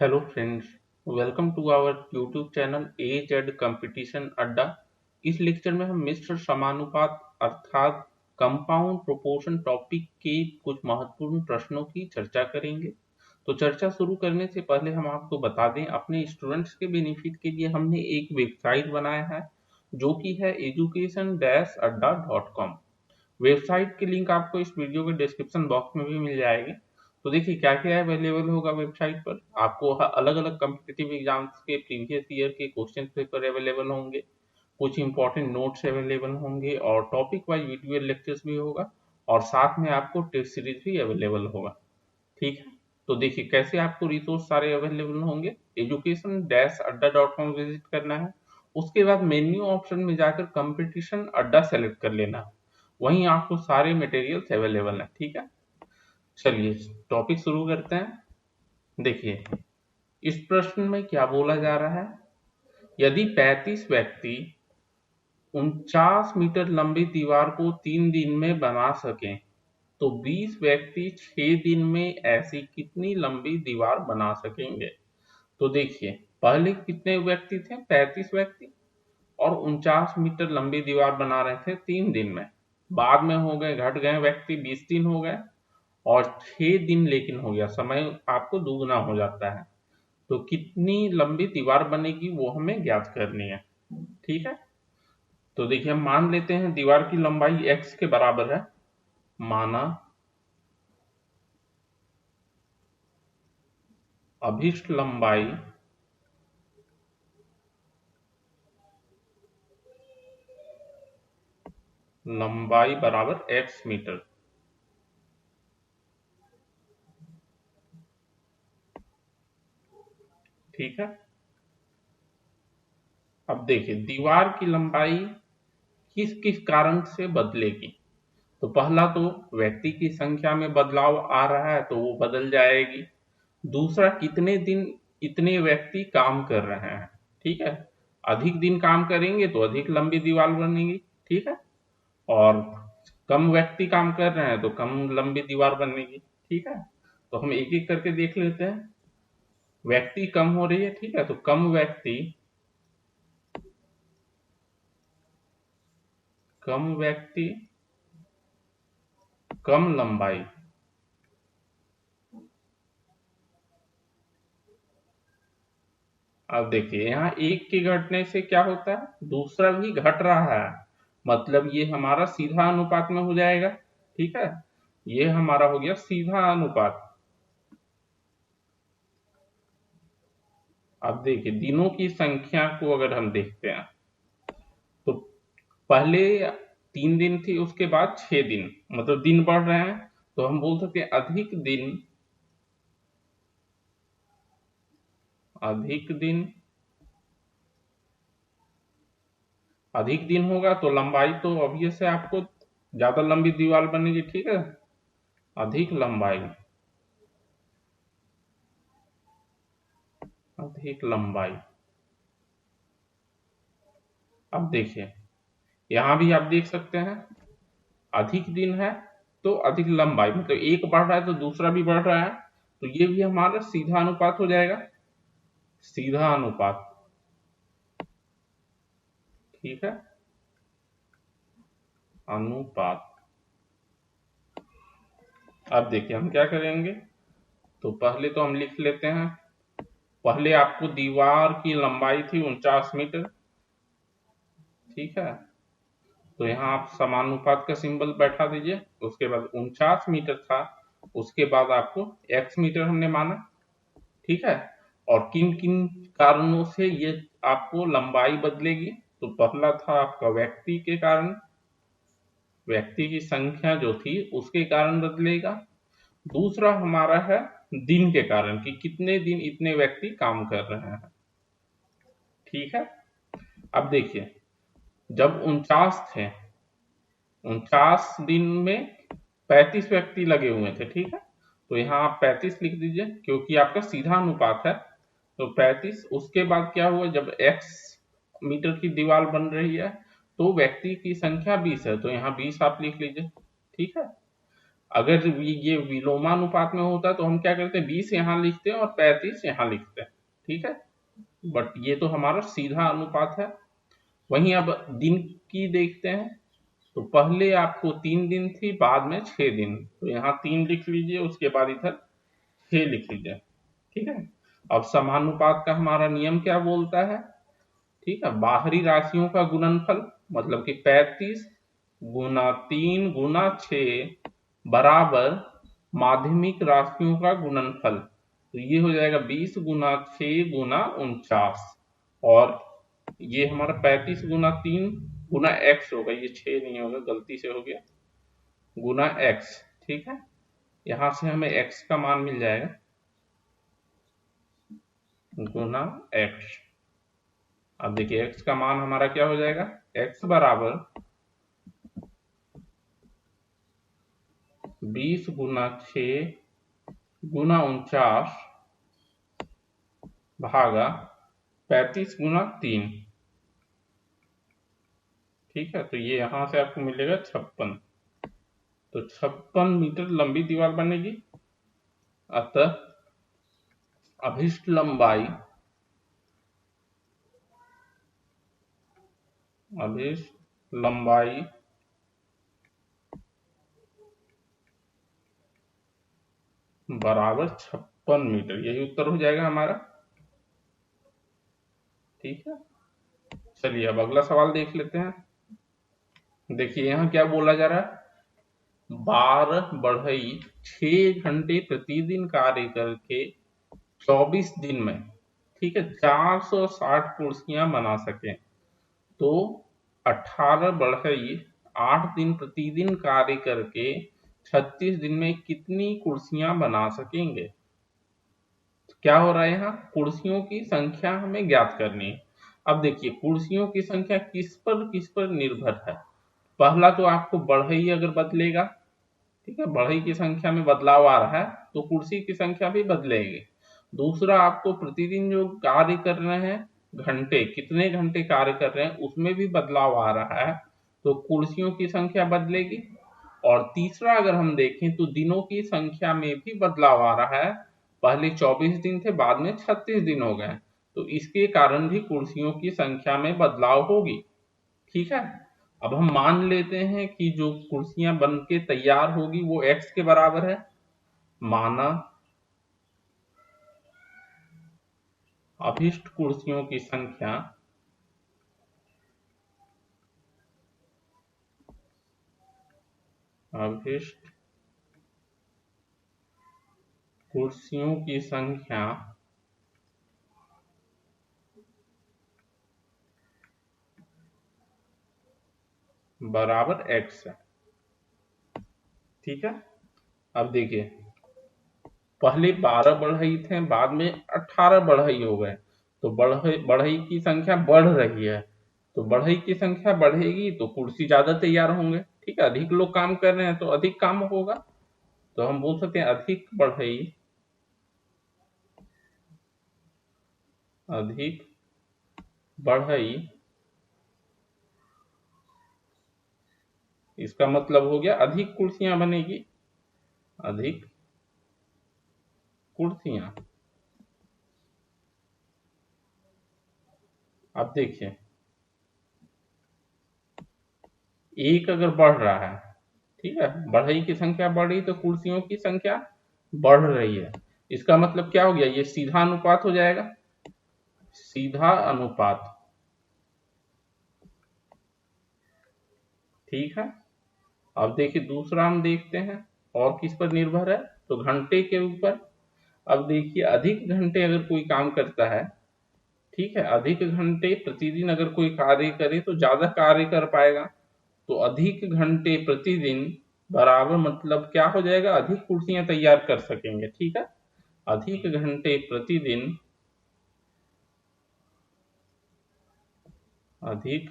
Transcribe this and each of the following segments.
Hello friends, welcome to our YouTube channel AZ competition अड्डा। इस lecture में हम मिश्र समानुपात अर्थात कंपाउंड प्रोपोर्शन टॉपिक के कुछ महत्वपूर्ण प्रश्नों की चर्चा करेंगे। तो चर्चा शुरू करने से पहले हम आपको बता दें, अपने स्टूडेंट्स के बेनिफिट के लिए हमने एक वेबसाइट बनाया है जो कि है education-adda.com। वेबसाइट की लिंक आपको इस वीडियो के डिस्क्रिप्शन बॉक्स में भी मिल जाएगी। तो देखिए क्या क्या अवेलेबल होगा वेबसाइट पर। आपको अलग अलग कम्पिटिटिव एग्जाम्स के प्रीवियस ईयर के क्वेश्चन पेपर अवेलेबल होंगे, कुछ इंपॉर्टेंट नोट्स अवेलेबल होंगे और टॉपिक वाइज वीडियो लेक्चर्स भी होगा और साथ में आपको टेस्ट सीरीज भी अवेलेबल होगा। ठीक है, तो देखिए कैसे आपको रिसोर्स सारे अवेलेबल होंगे। education-adda.com विजिट करना है, उसके बाद मेन्यू ऑप्शन में जाकर कंपटीशन अड्डा सेलेक्ट कर लेना है, वहीं आपको सारे मटेरियल्स अवेलेबल हैं। ठीक है, चलिए टॉपिक शुरू करते हैं। देखिए इस प्रश्न में क्या बोला जा रहा है, यदि 35 व्यक्ति 49 मीटर लंबी दीवार को 3 दिन में बना सकें तो 20 व्यक्ति 6 दिन में ऐसी कितनी लंबी दीवार बना सकेंगे। तो देखिए पहले कितने व्यक्ति थे, 35 व्यक्ति, और 49 मीटर लंबी दीवार बना रहे थे 3 दिन में। बाद में हो गए, घट गए व्यक्ति, 20 दिन हो गए और 6 दिन लेकिन हो गया, समय आपको दुगना हो जाता है। तो कितनी लंबी दीवार बनेगी वो हमें ज्ञात करनी है। ठीक है, तो देखिए हम मान लेते हैं दीवार की लंबाई x के बराबर है। माना अभिष्ट लंबाई बराबर x मीटर। ठीक है, अब देखिए दीवार की लंबाई किस किस कारण से बदलेगी। तो पहला तो व्यक्ति की संख्या में बदलाव आ रहा है तो वो बदल जाएगी। दूसरा, कितने दिन इतने व्यक्ति काम कर रहे हैं। ठीक है, अधिक दिन काम करेंगे तो अधिक लंबी दीवार बनेगी। ठीक है, और कम व्यक्ति काम कर रहे हैं तो कम लंबी दीवार बनेगी। ठीक है, तो हम एक एक करके देख लेते हैं। व्यक्ति कम हो रही है, ठीक है, तो कम व्यक्ति कम लंबाई। अब देखिए यहाँ एक के घटने से क्या होता है, दूसरा भी घट रहा है, मतलब ये हमारा सीधा अनुपात में हो जाएगा। ठीक है, ये हमारा हो गया सीधा अनुपात। अब देखिए दिनों की संख्या को अगर हम देखते हैं तो पहले 3 दिन थी, उसके बाद 6 दिन, मतलब दिन बढ़ रहे हैं, तो हम बोल सकते हैं अधिक दिन होगा तो लंबाई तो ऑब्वियस है, आपको ज्यादा लंबी दीवार बनेगी। ठीक है, अधिक लंबाई, अधिक लंबाई। अब देखिए यहां भी आप देख सकते हैं अधिक दिन है तो अधिक लंबाई, मतलब एक बढ़ रहा है तो दूसरा भी बढ़ रहा है, तो ये भी हमारा सीधा अनुपात हो जाएगा, सीधा अनुपात। ठीक है, अनुपात। अब देखिए हम क्या करेंगे, तो पहले तो हम लिख लेते हैं, पहले आपको दीवार की लंबाई थी 49 मीटर। ठीक है, तो यहाँ आप समानुपात का सिंबल बैठा दीजिए, उसके बाद 49 मीटर था, उसके बाद आपको x मीटर हमने माना। ठीक है, और किन किन कारणों से ये आपको लंबाई बदलेगी, तो पहला था आपका व्यक्ति के कारण, व्यक्ति की संख्या जो थी उसके कारण बदलेगा। दूसरा हमारा है दिन के कारण, कि कितने दिन इतने व्यक्ति काम कर रहे हैं। ठीक है, अब देखिए जब 49 थे, 49 दिन में 35 व्यक्ति लगे हुए थे। ठीक है, तो यहाँ आप 35 लिख दीजिए क्योंकि आपका सीधा अनुपात है। तो 35, उसके बाद क्या हुआ, जब x मीटर की दीवार बन रही है तो व्यक्ति की संख्या 20 है, तो यहाँ 20 आप लिख लीजिए। ठीक है, अगर ये विलोमानुपात में होता तो हम क्या करते हैं, 20 यहाँ लिखते हैं और 35 यहाँ लिखते हैं, ठीक है। बट ये तो हमारा सीधा अनुपात है। वहीं अब दिन की देखते हैं, तो पहले आपको 3 दिन थी, बाद में 6 दिन, तो यहाँ 3 लिख लीजिए, उसके बाद इधर 6 लिख लीजिए, ठीक है। अब समानुपात का हमारा नियम क्या बोलता है, ठीक है, बाहरी राशियों का गुणनफल, मतलब कि 35 गुना 3 गुना 6 बराबर माध्यमिक राशियों का गुणनफल, तो ये हो जाएगा 20 गुना 6 गुना 49, और ये हमारा 35 गुना 3 गुना x होगा, ये 6 नहीं होगा, गलती से हो गया, गुना x, ठीक है। यहां से हमें x का मान मिल जाएगा, गुना x। अब देखिए x का मान हमारा क्या हो जाएगा, x बराबर 20 गुना 6 गुना 49 भागा 35 गुना 3, ठीक है। तो ये यहां से आपको मिलेगा 56, तो 56 मीटर लंबी दीवार बनेगी। अतः अभिष्ट लंबाई, अभिष्ट लंबाई बराबर 56 मीटर, यही उत्तर हो जाएगा हमारा, ठीक है। चलिए अब अगला सवाल देख लेते हैं। देखिए यहाँ क्या बोला जा रहा है, 12 बढ़ई 6 घंटे प्रतिदिन कार्य करके 24 दिन में, ठीक है, 460 कुर्सियां बना सके, तो 18 बढ़ई 8 दिन प्रतिदिन कार्य करके 36 दिन में कितनी कुर्सियां बना सकेंगे। क्या हो रहा है, यहाँ कुर्सियों की संख्या हमें ज्ञात करनी है। अब देखिए कुर्सियों की संख्या किस पर निर्भर है। पहला तो आपको बढ़ई अगर बदलेगा, ठीक है, बढ़ई की संख्या में बदलाव आ रहा है तो कुर्सी की संख्या भी बदलेगी। दूसरा आपको प्रतिदिन जो कार्य कर रहे हैं, घंटे कितने घंटे कार्य कर रहे हैं उसमें भी बदलाव आ रहा है, तो कुर्सियों की संख्या बदलेगी। और तीसरा अगर हम देखें तो दिनों की संख्या में भी बदलाव आ रहा है, पहले 24 दिन थे, बाद में 36 दिन हो गए, तो इसके कारण भी कुर्सियों की संख्या में बदलाव होगी, ठीक है। अब हम मान लेते हैं कि जो कुर्सियां बन के तैयार होगी वो x के बराबर है, माना अभिष्ट कुर्सियों की संख्या अभिष्ट कुर्सियों की संख्या बराबर x है, ठीक है। अब देखिए पहले 12 बढ़ई थे, बाद में 18 बढ़ई हो गए, तो बढ़ई की संख्या बढ़ रही है, तो बढ़ई की संख्या बढ़ेगी तो कुर्सी ज्यादा तैयार होंगे, ठीक है। अधिक लोग काम कर रहे हैं तो अधिक काम होगा, तो हम बोल सकते हैं अधिक बढ़ई, इसका मतलब हो गया अधिक कुर्सियां बनेगी, अधिक कुर्सियां। अब देखिए एक अगर बढ़ रहा है, ठीक है, बढ़ई की संख्या बढ़ी तो कुर्सियों की संख्या बढ़ रही है, इसका मतलब क्या हो गया, ये सीधा अनुपात हो जाएगा, सीधा अनुपात, ठीक है। अब देखिए दूसरा हम देखते हैं और किस पर निर्भर है, तो घंटे के ऊपर। अब देखिए अधिक घंटे अगर कोई काम करता है, ठीक है, अधिक घंटे प्रतिदिन अगर कोई कार्य करे तो ज्यादा कार्य कर पाएगा, तो अधिक घंटे प्रतिदिन बराबर मतलब क्या हो जाएगा, अधिक कुर्सियां तैयार कर सकेंगे, ठीक है। अधिक घंटे प्रतिदिन, अधिक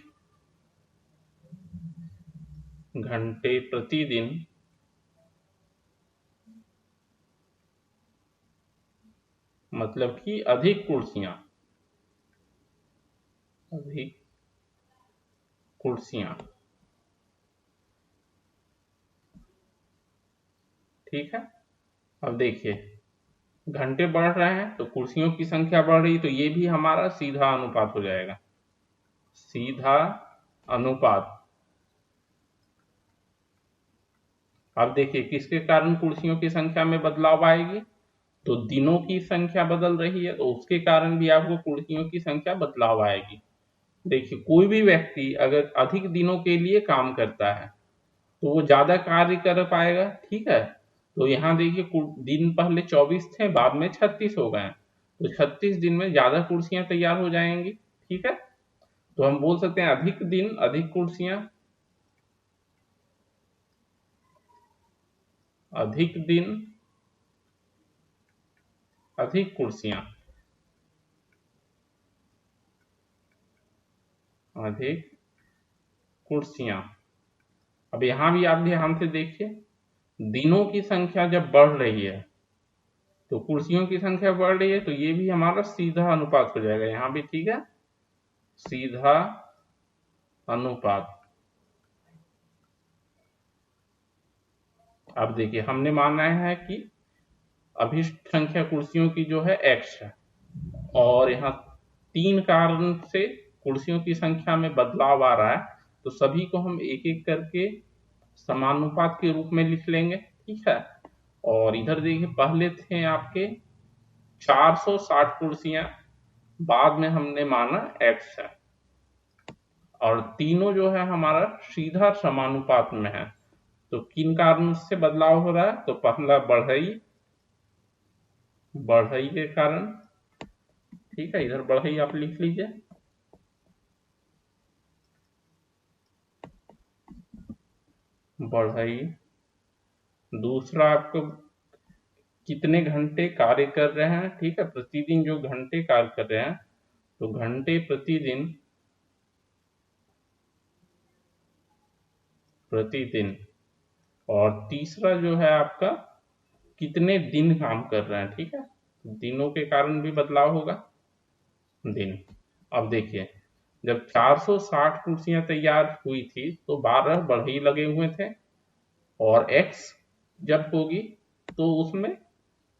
घंटे प्रतिदिन मतलब कि अधिक कुर्सियां, अधिक कुर्सियां ठीक है। अब देखिए घंटे बढ़ रहे हैं तो कुर्सियों की संख्या बढ़ रही, तो ये भी हमारा सीधा अनुपात हो जाएगा, सीधा अनुपात। अब देखिए किसके कारण कुर्सियों की संख्या में बदलाव आएगी, तो दिनों की संख्या बदल रही है तो उसके कारण भी आपको कुर्सियों की संख्या बदलाव आएगी। देखिए कोई भी व्यक्ति अगर अधिक दिनों के लिए काम करता है तो वो ज्यादा कार्य कर पाएगा, ठीक है। तो यहाँ देखिए दिन पहले 24 थे, बाद में 36 हो गए हैं, तो 36 दिन में ज्यादा कुर्सियां तैयार हो जाएंगी, ठीक है। तो हम बोल सकते हैं अधिक दिन अधिक कुर्सियां, अधिक दिन अधिक कुर्सियां, अधिक कुर्सियां। अब यहाँ भी आप ध्यान से देखिए, दिनों की संख्या जब बढ़ रही है तो कुर्सियों की संख्या बढ़ रही है, तो ये भी हमारा सीधा अनुपात हो जाएगा, यहाँ भी ठीक है, सीधा अनुपात। अब देखिए हमने माना है कि अभिष्ट संख्या कुर्सियों की जो है x है, और यहाँ 3 कारण से कुर्सियों की संख्या में बदलाव आ रहा है, तो सभी को हम एक एक करके समानुपात के रूप में लिख लेंगे, ठीक है। और इधर देखिए पहले थे आपके 460 कुर्सियां, बाद में हमने माना x है, और तीनों जो है हमारा सीधा समानुपात में है। तो किन कारण से बदलाव हो रहा है, तो पहला बढ़ई, बढ़ई के कारण, ठीक है, इधर बढ़ई आप लिख लीजिए, बढ़ई। दूसरा आपको कितने घंटे कार्य कर रहे हैं, ठीक है, प्रतिदिन जो घंटे कार्य कर रहे हैं, तो घंटे प्रतिदिन, प्रतिदिन। और तीसरा जो है आपका कितने दिन काम कर रहे हैं, ठीक है, दिनों के कारण भी बदलाव होगा, दिन। अब देखिए जब 460 कुर्सियां तैयार हुई थी तो 12 बढ़ई लगे हुए थे, और x जब होगी तो उसमें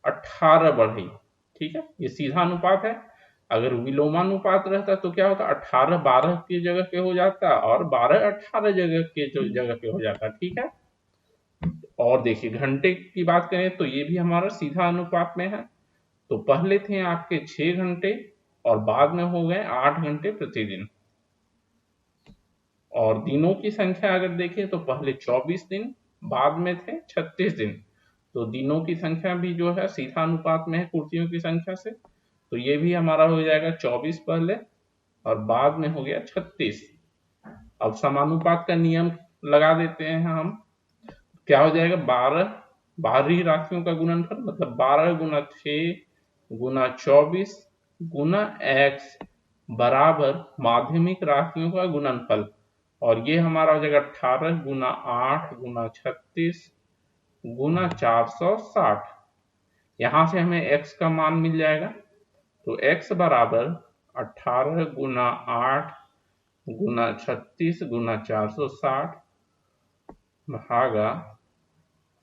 18 बढ़ई, ठीक है, ये सीधा अनुपात है। अगर विलोमानुपात रहता तो क्या होता, 18 12 की जगह पे हो जाता और 12 18 जगह पे हो जाता, ठीक है। और देखिए घंटे की बात करें तो ये भी हमारा सीधा अनुपात में है, तो पहले थे आपके 6 घंटे और बाद में हो गए 8 घंटे प्रतिदिन। और दिनों की संख्या अगर देखें तो पहले 24 दिन, बाद में थे 36 दिन, तो दिनों की संख्या भी जो है सीधा अनुपात में है कुर्सियों की संख्या से, तो ये भी हमारा हो जाएगा 24 पहले और बाद में हो गया 36। अब समानुपात का नियम लगा देते हैं हम, क्या हो जाएगा, 12 बाहरी राशियों का गुणनफल, मतलब 12 गुना 6 गुना 24 गुना x बराबर माध्यमिक राशियों का गुणनफल, और ये हमारा हो जाएगा 18 गुना 8 गुना 36 गुना 460। यहां से हमें x का मान मिल जाएगा, तो x बराबर 18 गुना 8 गुना 36 गुना 460 भागा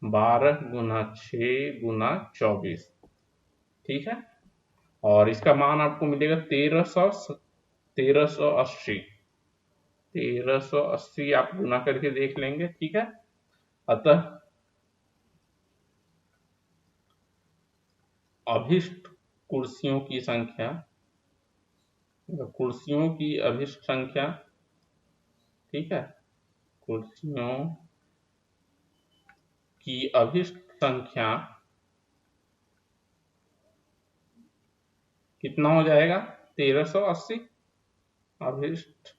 12 गुना 6 गुना 24, ठीक है। और इसका मान आपको मिलेगा 1380, 1380 आप गुना करके देख लेंगे, ठीक है। अतः अभिष्ट कुर्सियों की संख्या, कुर्सियों की अभिष्ट संख्या, ठीक है, कुर्सियों की अभिष्ट संख्या कितना हो जाएगा, 1380, अभिष्ट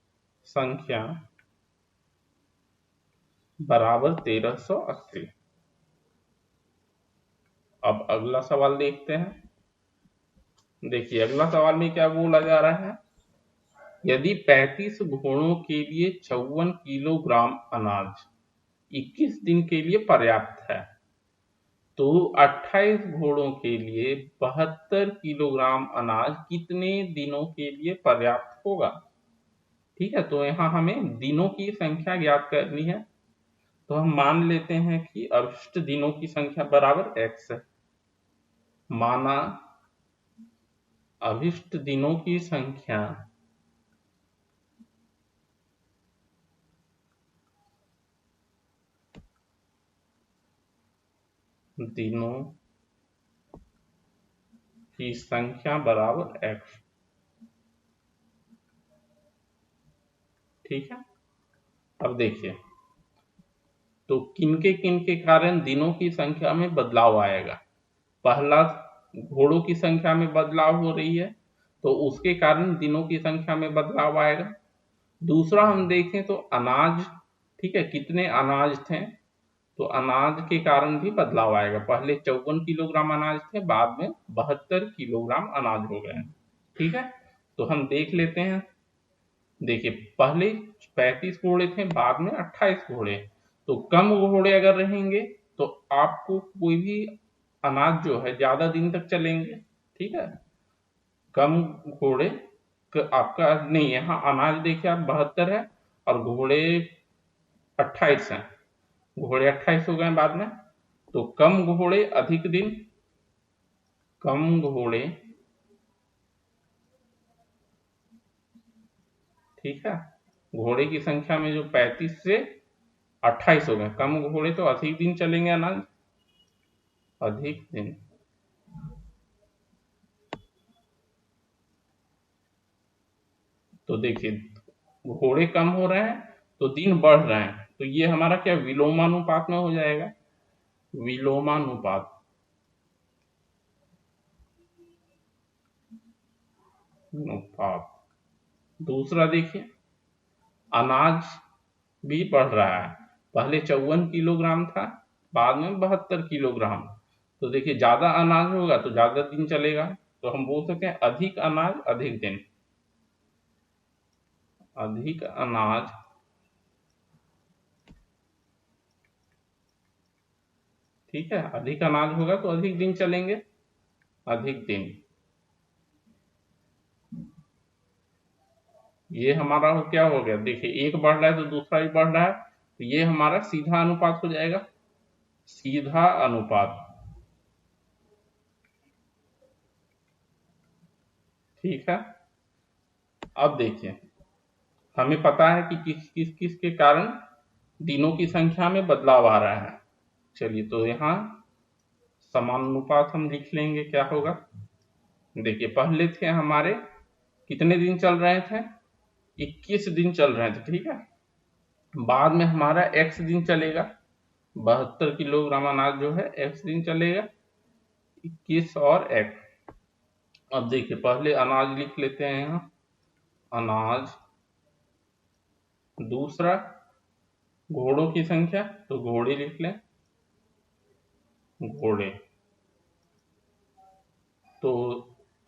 संख्या बराबर 1380। अब अगला सवाल देखते हैं। देखिए अगला सवाल में क्या बोला जा रहा है, यदि 35 घोड़ों के लिए 54 किलोग्राम अनाज 21 दिन के लिए पर्याप्त है, तो 28 घोड़ों के लिए 72 किलोग्राम अनाज कितने दिनों के लिए पर्याप्त होगा, ठीक है। तो यहाँ हमें दिनों की संख्या ज्ञात करनी है, तो हम मान लेते हैं कि अवशिष्ट दिनों की संख्या बराबर x है। माना अवशिष्ट दिनों की संख्या दिनों की संख्या बराबर x। ठीक है, अब देखिए तो किनके कारण दिनों की संख्या में बदलाव आएगा। पहला, घोड़ों की संख्या में बदलाव हो रही है तो उसके कारण दिनों की संख्या में बदलाव आएगा। दूसरा हम देखें तो अनाज, ठीक है, कितने अनाज थे तो अनाज के कारण भी बदलाव आएगा। पहले 54 किलोग्राम अनाज थे, बाद में 72 किलोग्राम अनाज हो गए। ठीक है, तो हम देख लेते हैं। देखिए पहले 35 घोड़े थे, बाद में 28 घोड़े। तो कम घोड़े अगर रहेंगे तो आपको कोई भी अनाज जो है ज्यादा दिन तक चलेंगे। ठीक है, कम घोड़े आपका नहीं, यहाँ अनाज देखिए आप 72 है और घोड़े 28 हैं। घोड़े 28 हो गए बाद में, तो कम घोड़े अधिक दिन, कम घोड़े, ठीक है, घोड़े की संख्या में जो 35 से 28 हो गए, कम घोड़े तो अधिक दिन चलेंगे अनाज, अधिक दिन। तो देखिए घोड़े कम हो रहे हैं तो दिन बढ़ रहे हैं, तो ये हमारा क्या विलोमानुपात में हो जाएगा, विलोमानुपात। अनुपात। दूसरा देखिए अनाज भी बढ़ रहा है, पहले 54 किलोग्राम था, बाद में 72 किलोग्राम। तो देखिए ज्यादा अनाज होगा तो ज्यादा दिन चलेगा, तो हम बोल सकते हैं अधिक अनाज अधिक दिन, अधिक अनाज ठीक है, अधिक अनाज होगा तो अधिक दिन चलेंगे, अधिक दिन। ये हमारा क्या हो गया, देखिए एक बढ़ रहा है तो दूसरा भी बढ़ रहा है, तो ये हमारा सीधा अनुपात हो जाएगा, सीधा अनुपात। ठीक है, अब देखिए हमें पता है कि किस के कारण दिनों की संख्या में बदलाव आ रहा है। चलिए तो यहाँ समानुपात हम लिख लेंगे, क्या होगा। देखिए पहले थे हमारे कितने दिन चल रहे थे, 21 दिन चल रहे थे। ठीक है, बाद में हमारा x दिन चलेगा, 72 किलोग्राम अनाज जो है x दिन चलेगा, 21 और x। अब देखिए पहले अनाज लिख लेते हैं यहाँ, अनाज। दूसरा घोड़ों की संख्या, तो घोड़े लिख लें, घोड़े। तो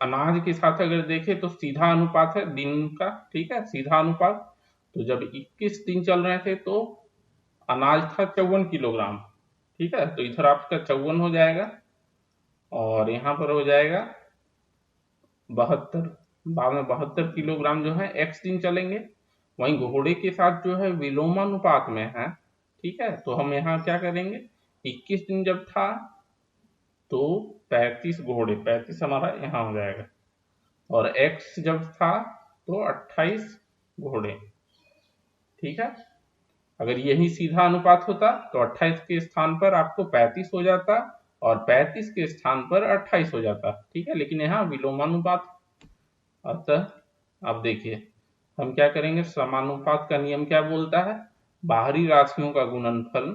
अनाज के साथ अगर देखें तो सीधा अनुपात है दिन का, ठीक है, सीधा अनुपात। तो जब 21 दिन चल रहे थे तो अनाज था 54 किलोग्राम, ठीक है, तो इधर आपका 54 हो जाएगा और यहाँ पर हो जाएगा 72, बाद में 72 किलोग्राम जो है x दिन चलेंगे। वहीं घोड़े के साथ जो है विलोमानुपात में है, ठीक है, तो हम यहाँ क्या करेंगे, 21 दिन जब था तो 35 घोड़े, 35 हमारा यहाँ हो जाएगा, और x जब था तो 28 घोड़े। ठीक है, अगर यही सीधा अनुपात होता तो 28 के स्थान पर आपको 35 हो जाता और 35 के स्थान पर 28 हो जाता। ठीक है, लेकिन यहाँ विलोमानुपात। अतः अब देखिए हम क्या करेंगे, समानुपात का नियम क्या बोलता है, बाहरी राशियों का गुणनफल,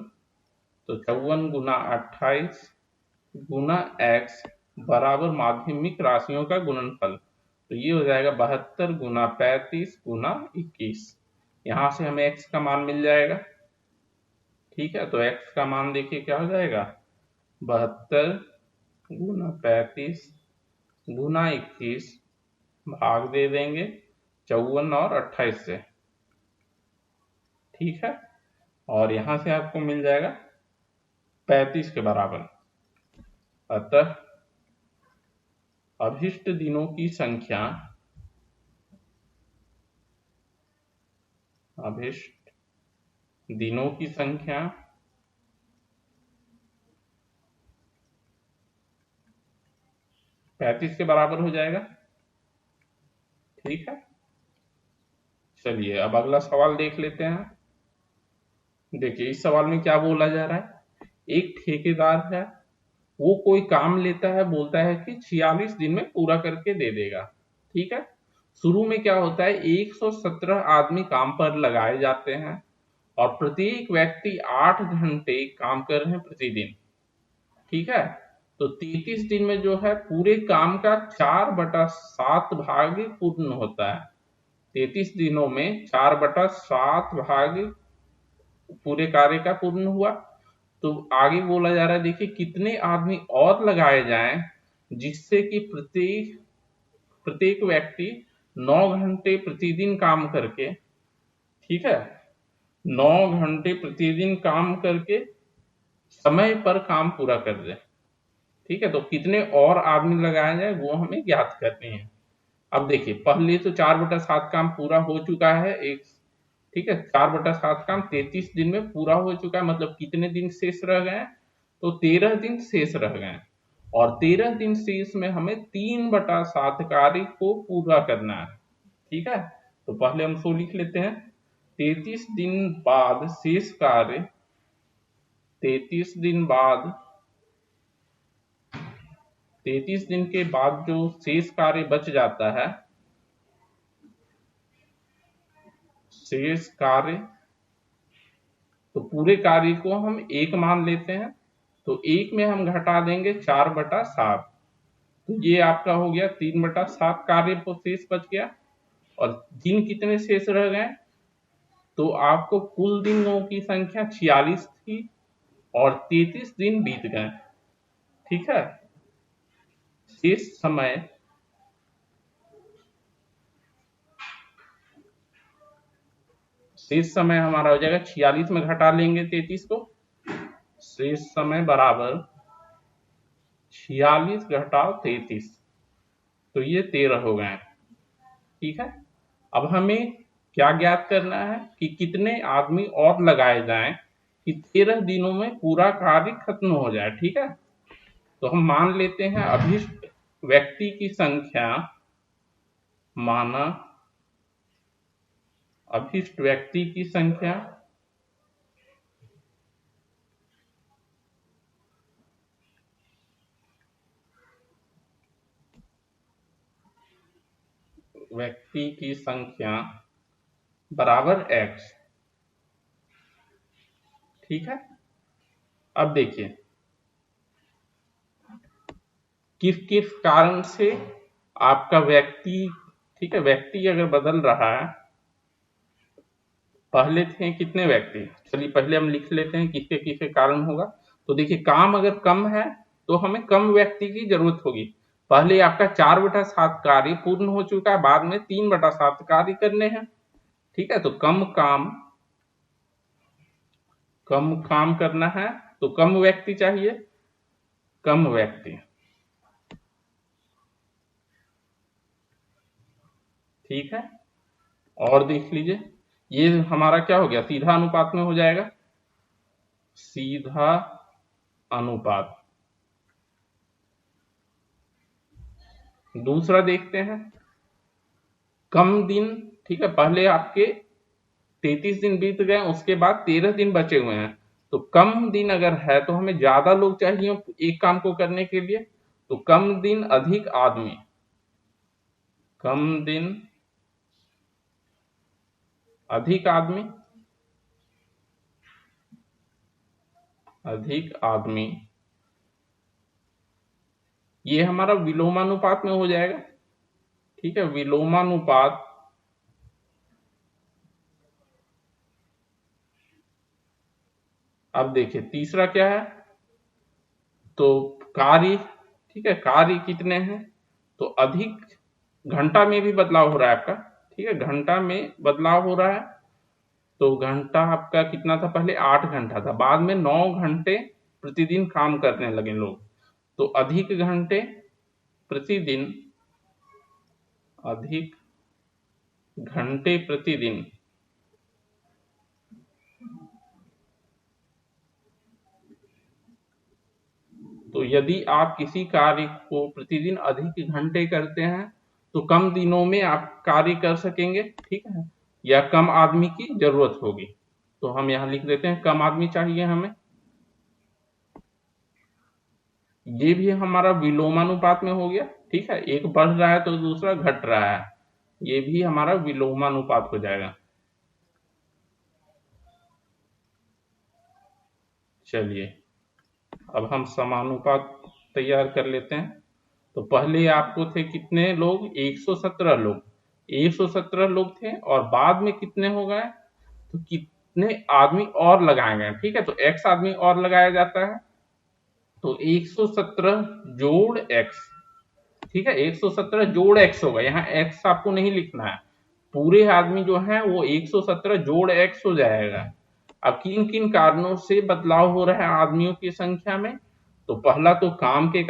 तो 54 गुना 28 गुना x बराबर माध्यमिक राशियों का गुणनफल, तो ये हो जाएगा 72 गुना 35 गुना 21। यहां से हमें x का मान मिल जाएगा। ठीक है, तो x का मान देखिए क्या हो जाएगा, 72 गुना 35 गुना 21 भाग दे देंगे 54 और 28 से। ठीक है, और यहां से आपको मिल जाएगा 35 के बराबर। अतः अभिष्ट दिनों की संख्या, अभिष्ट दिनों की संख्या 35 के बराबर हो जाएगा। ठीक है, चलिए अब अगला सवाल देख लेते हैं। देखिए इस सवाल में क्या बोला जा रहा है, एक ठेकेदार है, वो कोई काम लेता है, बोलता है कि 46 दिन में पूरा करके दे देगा। ठीक है, शुरू में क्या होता है, 117 आदमी काम पर लगाए जाते हैं और प्रत्येक व्यक्ति 8 घंटे काम कर रहे हैं प्रतिदिन। ठीक है, तो 33 दिन में जो है पूरे काम का 4/7 भाग पूर्ण होता है। 33 दिनों में 4/7 भाग पूरे कार्य का पूर्ण हुआ। तो आगे बोला जा रहा है, देखिए कितने आदमी और लगाए जाएं जिससे कि प्रत्येक प्रत्येक व्यक्ति 9 घंटे प्रतिदिन काम करके, ठीक है, 9 घंटे प्रतिदिन काम करके समय पर काम पूरा कर दे। ठीक है, तो कितने और आदमी लगाए जाए वो हमें ज्ञात करनी है। अब देखिए पहले तो 4/7 काम पूरा हो चुका है एक, ठीक है, 4/7 काम 33 दिन में पूरा हो चुका है, मतलब कितने दिन शेष रह गए, तो 13 दिन शेष रह गए और 13 दिन शेष में हमें 3/7 कार्य को पूरा करना है। ठीक है, तो पहले हम सो लिख लेते हैं, 33 दिन बाद शेष कार्य, 33 दिन बाद, 33 दिन के बाद जो शेष कार्य बच जाता है, शेष कार्य, तो पूरे कार्य को हम 1 मान लेते हैं, तो 1 में हम घटा देंगे 4/7, तो ये आपका हो गया 3/7 कार्य को शेष बच गया। और दिन कितने शेष रह गए, तो आपको कुल दिनों की संख्या 46 थी और 33 दिन बीत गए। ठीक है, शेष समय, शेष समय हमारा हो जाएगा 46 में घटा लेंगे 33 को, शेष समय बराबर 46 घटाओ 33, तो ये 13 हो गए। ठीक है, अब हमें क्या ज्ञात करना है कि कितने आदमी और लगाए जाएं कि 13 दिनों में पूरा कार्य खत्म हो जाए। ठीक है, तो हम मान लेते हैं अभिष्ट व्यक्ति की संख्या, माना अभिष्ट व्यक्ति की संख्या व्यक्ति की संख्या बराबर x। ठीक है, अब देखिए किस किस कारण से आपका व्यक्ति, ठीक है, व्यक्ति अगर बदल रहा है, पहले थे कितने व्यक्ति, चलिए पहले हम लिख लेते हैं किसके किसके कारण होगा। तो देखिए काम अगर कम है तो हमें कम व्यक्ति की जरूरत होगी। पहले आपका 4/7 कार्य पूर्ण हो चुका है, बाद में 3/7 कार्य करने हैं। ठीक है, तो कम काम करना है तो कम व्यक्ति चाहिए, कम व्यक्ति। ठीक है, और देख लीजिए ये हमारा क्या हो गया, सीधा अनुपात में हो जाएगा, सीधा अनुपात। दूसरा देखते हैं कम दिन। ठीक है, पहले आपके 33 दिन बीत गए, उसके बाद 13 दिन बचे हुए हैं, तो कम दिन अगर है तो हमें ज्यादा लोग चाहिए एक काम को करने के लिए, तो कम दिन अधिक आदमी, कम दिन अधिक आदमी, अधिक आदमी, ये हमारा विलोमानुपात में हो जाएगा। ठीक है, विलोमानुपात, अब देखिए तीसरा क्या है, तो कार्य, ठीक है, कार्य कितने हैं, तो अधिक, घंटा में भी बदलाव हो रहा है आपका। ठीक है, घंटा में बदलाव हो रहा है, तो घंटा आपका कितना था, पहले 8 घंटा था, बाद में 9 घंटे प्रतिदिन काम करने लगे लोग, तो अधिक घंटे प्रतिदिन, अधिक घंटे प्रतिदिन, तो यदि आप किसी कार्य को प्रतिदिन अधिक घंटे करते हैं तो कम दिनों में आप कार्य कर सकेंगे, ठीक है, या कम आदमी की जरूरत होगी। तो हम यहाँ लिख देते हैं कम आदमी चाहिए हमें। ये भी हमारा विलोमानुपात में हो गया, ठीक है, एक बढ़ रहा है तो दूसरा घट रहा है, ये भी हमारा विलोमानुपात हो जाएगा। चलिए अब हम समानुपात तैयार कर लेते हैं। तो पहले आपको थे कितने लोग, 117 लोग, 117 लोग थे, और बाद में कितने हो गए, तो कितने आदमी और लगाए गए, ठीक है, तो x आदमी और लगाया जाता है, तो 117 जोड़ x, ठीक है, 117 जोड़ x होगा, यहाँ x आपको नहीं लिखना है, पूरे आदमी जो है वो 117 जोड़ x हो जाएगा। अब किन किन कारणों से बदलाव हो रहा है आदमियों की संख्या में, तो पहला तो काम के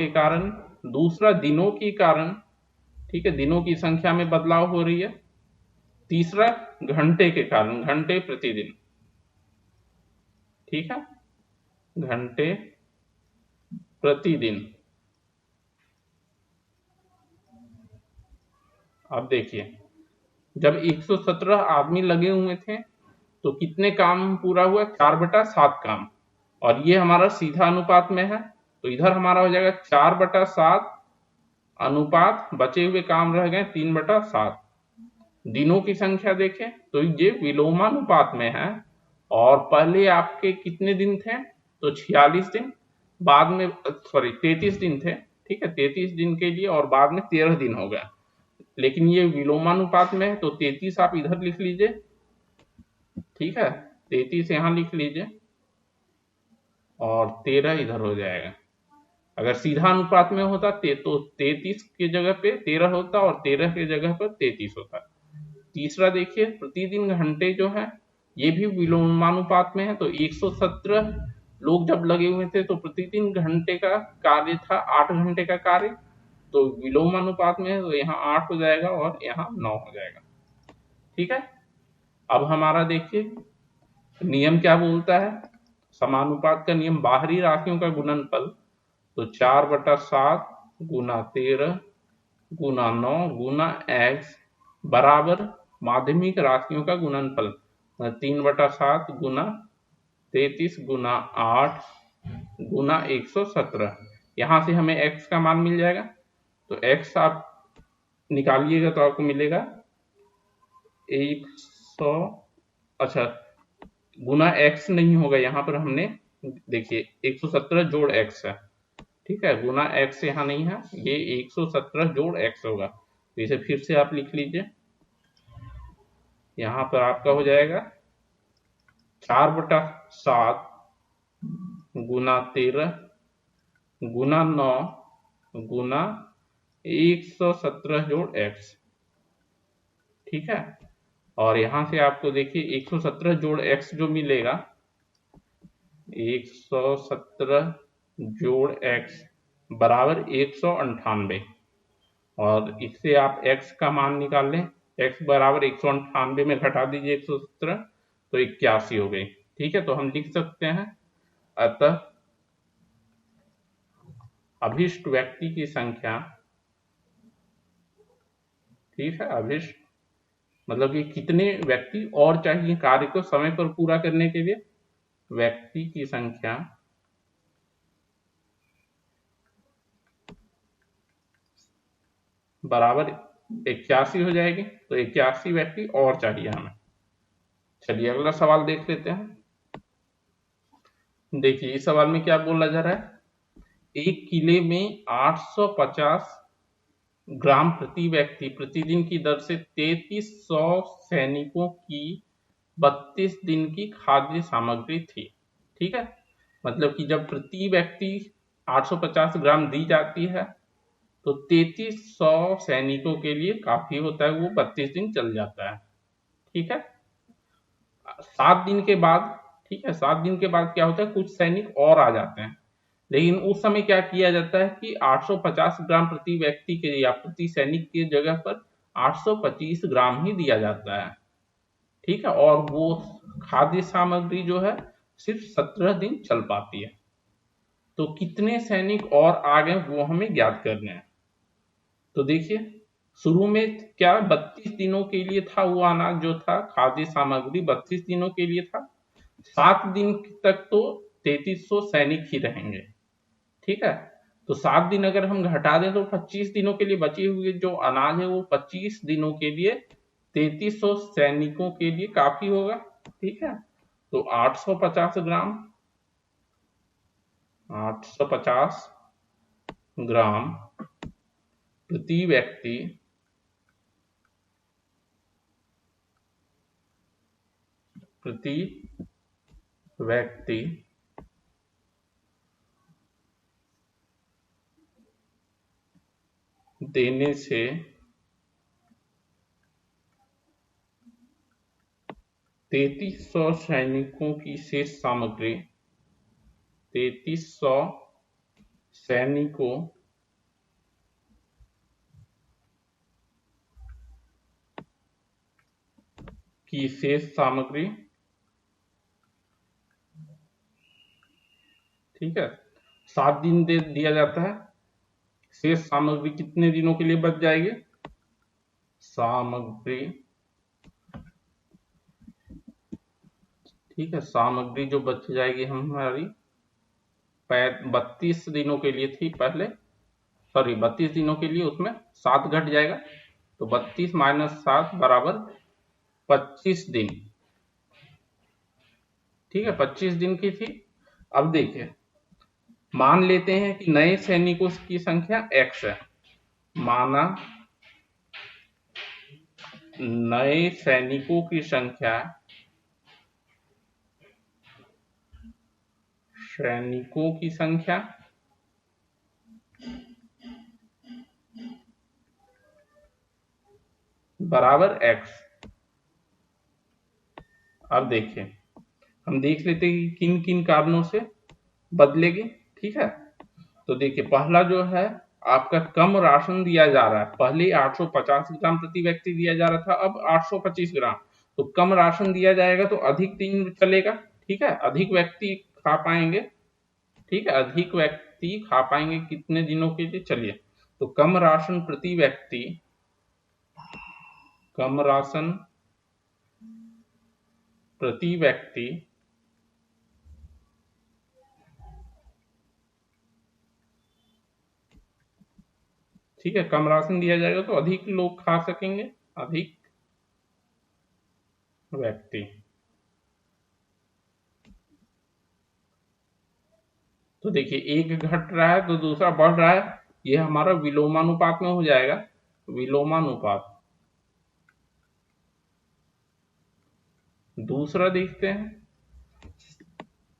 कारण, दूसरा दिनों के कारण, ठीक है, दिनों की संख्या में बदलाव हो रही है, तीसरा घंटे के कारण, घंटे प्रतिदिन, ठीक है, घंटे प्रतिदिन। अब देखिए जब 117 आदमी लगे हुए थे तो कितने काम पूरा हुआ, 4/7 काम, और ये हमारा सीधा अनुपात में है, तो इधर हमारा हो जाएगा 4/7 अनुपात बचे हुए काम रह गए 3/7। दिनों की संख्या देखें तो ये विलोमानुपात में है, और पहले आपके कितने दिन थे, तो 46 दिन, बाद में 33 दिन थे, ठीक है, 33 दिन के लिए, और बाद में 13 दिन हो गया, लेकिन ये विलोमानुपात में है तो 33 आप इधर लिख लीजिए, ठीक है, 33 यहाँ लिख लीजिए और 13 इधर हो जाएगा। अगर सीधा अनुपात में होता तो 33 की जगह पे 13 होता और 13 की जगह पर 33 होता। तीसरा देखिए प्रतिदिन घंटे जो है ये भी विलोमानुपात में है, तो 117 लोग जब लगे हुए थे तो प्रतिदिन घंटे का कार्य था 8 घंटे का कार्य, तो विलोमानुपात में है तो यहाँ 8 हो जाएगा और यहाँ 9 हो जाएगा, ठीक है। अब हमारा देखिए नियम क्या बोलता है, समानुपात का नियम, बाहरी राशियों का गुणनफल, तो 4/7 गुना 13 गुना 9 गुना x बराबर माध्यमिक राशियों का गुणनफल, 3/7 गुना 33 गुना 8 गुना 117। यहां से हमें x का मान मिल जाएगा, तो x आप निकालिएगा तो आपको मिलेगा 100, अच्छा गुना x नहीं होगा, यहाँ पर हमने देखिए 117 जोड़ x है, ठीक है, गुना x यहाँ नहीं है, ये 117 जोड़ x होगा, तो इसे फिर से आप लिख लीजिए, यहाँ पर आपका हो जाएगा 4/7 गुना 13 गुना 9 गुना 117 जोड़ x, ठीक है, और यहां से आपको देखिए 117 जोड़ x जो मिलेगा, 117 जोड़ x बराबर 198, और इससे आप x का मान निकाल लें, x बराबर 198 में घटा दीजिए 117 तो 81 हो गई, ठीक है, तो हम लिख सकते हैं अतः अभिष्ट व्यक्ति की संख्या, ठीक है, अभिष्ट मतलब कि कितने व्यक्ति और चाहिए कार्य को समय पर पूरा करने के लिए, व्यक्ति की संख्या बराबर 81 हो जाएगी, तो 81 व्यक्ति और चाहिए हमें। चलिए अगला सवाल देख लेते हैं। देखिए इस सवाल में क्या बोला जा रहा है, एक किले में 850 ग्राम प्रति व्यक्ति प्रतिदिन की दर से 3300 सैनिकों की 32 दिन की खाद्य सामग्री थी, ठीक है, मतलब कि जब प्रति व्यक्ति 850 ग्राम दी जाती है तो 3300 सैनिकों के लिए काफी होता है, वो 32 दिन चल जाता है, ठीक है। 7 दिन के बाद, ठीक है, 7 दिन के बाद क्या होता है, कुछ सैनिक और आ जाते हैं, लेकिन उस समय क्या किया जाता है कि 850 ग्राम प्रति व्यक्ति के या प्रति सैनिक की जगह पर 825 ग्राम ही दिया जाता है, ठीक है, और वो खाद्य सामग्री जो है सिर्फ 17 दिन चल पाती है। तो कितने सैनिक और आ गए वो हमें ज्ञात करने हैं। तो देखिए, शुरू में क्या 32 दिनों के लिए था वो अनाज जो था, खाद्य सामग्री 32 दिनों के लिए था। 7 दिन तक तो 3300 सैनिक ही रहेंगे, ठीक है। तो 7 दिन अगर हम घटा दें तो 25 दिनों के लिए बचे हुए जो अनाज है वो 25 दिनों के लिए 3300 सैनिकों के लिए काफी होगा, ठीक है। तो 850 ग्राम 850 ग्राम प्रति व्यक्ति प्रति व्यक्ति देने से 3300 सैनिकों की शेष सामग्री 3300 सैनिकों की शेष सामग्री, ठीक है, 7 दिन दे दिया जाता है। शेष सामग्री कितने दिनों के लिए बच जाएगी? सामग्री, ठीक है, सामग्री जो बच जाएगी हमारी 32 दिनों के लिए थी पहले, सॉरी 32 दिनों के लिए, उसमें 7 घट जाएगा। तो 32 - 7 बराबर 25 दिन, ठीक है, 25 दिन की थी। अब देखिए, मान लेते हैं कि नए सैनिकों की संख्या x है। माना नए सैनिकों की संख्या बराबर x। अब देखिए, हम देख लेते हैं कि किन किन कारणों से बदलेगी, ठीक है। तो देखिए, पहला जो है आपका कम राशन दिया जा रहा है। पहले 850 ग्राम प्रति व्यक्ति दिया जा रहा था, अब 825 ग्राम। तो कम राशन दिया जाएगा तो अधिक दिन चलेगा, ठीक है, अधिक व्यक्ति खा पाएंगे, ठीक है, अधिक व्यक्ति खा पाएंगे कितने दिनों के लिए, चलिए। तो कम राशन प्रति व्यक्ति, कम राशन प्रति व्यक्ति ठीक है, कम राशन दिया जाएगा तो अधिक लोग खा सकेंगे, अधिक व्यक्ति। तो देखिए, एक घट रहा है तो दूसरा बढ़ रहा है, ये हमारा विलोमानुपात में हो जाएगा, विलोमानुपात। दूसरा देखते हैं,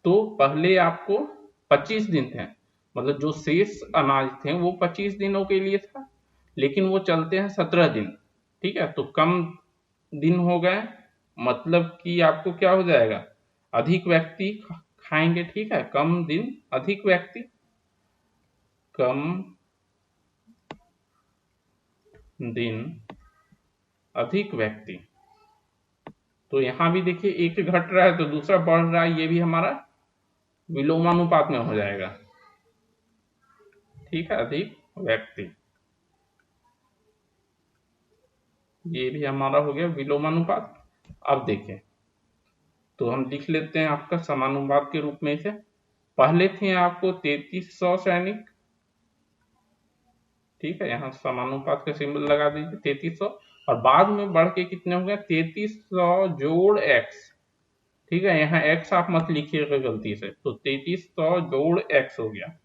तो पहले आपको 25 दिन थे, मतलब जो शेष अनाज थे वो 25 दिनों के लिए था, लेकिन वो चलते हैं 17 दिन, ठीक है। तो कम दिन हो गए, मतलब कि आपको क्या हो जाएगा, अधिक व्यक्ति खाएंगे, ठीक है, कम दिन अधिक व्यक्ति, कम दिन अधिक व्यक्ति। तो यहां भी देखिए, एक घट रहा है तो दूसरा बढ़ रहा है, ये भी हमारा विलोमानुपात में हो जाएगा, ठीक है, अधिक व्यक्ति, ये भी हमारा हो गया विलोमानुपात। अब देखें, तो हम लिख लेते हैं आपका समानुपात के रूप में इसे। पहले थे आपको 3300 सैनिक, ठीक है, यहाँ समानुपात का सिंबल लगा दीजिए 3300, और बाद में बढ़ के कितने हो गए 3300 जोड़ x, ठीक है, यहाँ x आप मत लिखिएगा गलती से, तो 3300 जोड़ x हो गया।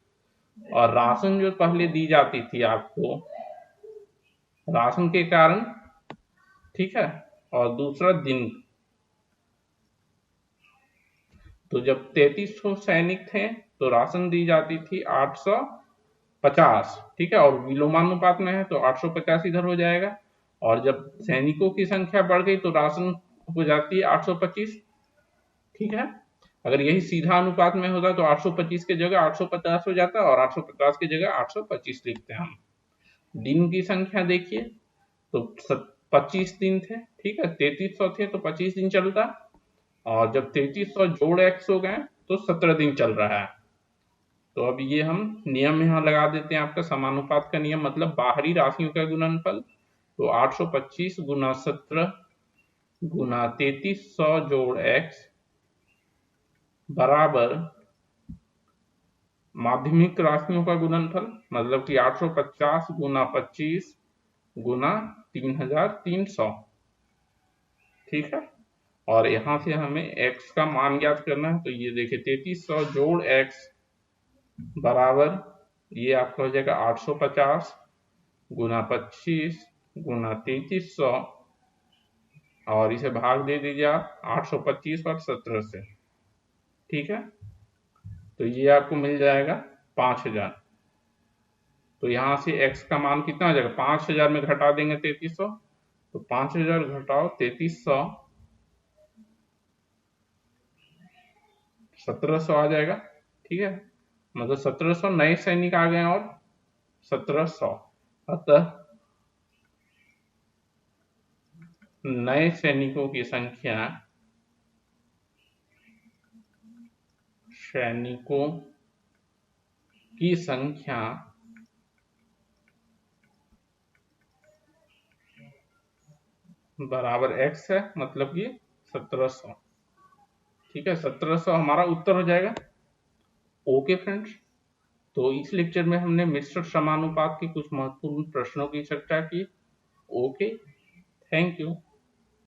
और राशन जो पहले दी जाती थी आपको, राशन के कारण, ठीक है, और दूसरा दिन, तो जब 3300 सैनिक थे तो राशन दी जाती थी 850, ठीक है, और विलोमानुपात में है तो 850 इधर हो जाएगा। और जब सैनिकों की संख्या बढ़ गई तो राशन हो जाती है 825, ठीक है। अगर यही सीधा अनुपात में होता तो 825 के जगह 850 हो जाता, और 850 की जगह 825 लिखते हैं हम। दिन की संख्या देखिए, तो 25 दिन थे, ठीक है, 3300 थे तो 25 दिन चलता, और जब 3300 जोड़ x हो गए तो 17 दिन चल रहा है। तो अब ये हम नियम यहाँ लगा देते हैं, आपका समानुपात का नियम, मतलब बाहरी राशियों का गुणनफल। तो 825 गुना 17 गुना 3300 जोड़ x बराबर माध्यमिक राशियों का गुणनफल, मतलब कि 850 गुना 25 गुना 3300। ठीक है, और यहां से हमें x का मान ज्ञात करना है। तो ये देखिए 3300 जोड़ x बराबर ये आपका हो जाएगा 850 गुना 25 गुना 3300, और इसे भाग दे दीजिए आप 825 और 17 से। ठीक है, तो ये आपको मिल जाएगा 5000। तो यहां से x का मान कितना हो जाएगा, 5000 में घटा देंगे 3300, तो 5000 घटाओ 3300, 1700 आ जाएगा। ठीक है, मतलब 1700 नए सैनिक आ गए और 1700, अतः नए सैनिकों की संख्या बराबर x है, मतलब कि 1700। ठीक है, 1700 हमारा उत्तर हो जाएगा। ओके फ्रेंड्स, तो इस लेक्चर में हमने मिश्र समानुपात के कुछ महत्वपूर्ण प्रश्नों की चर्चा की। Okay, thank you.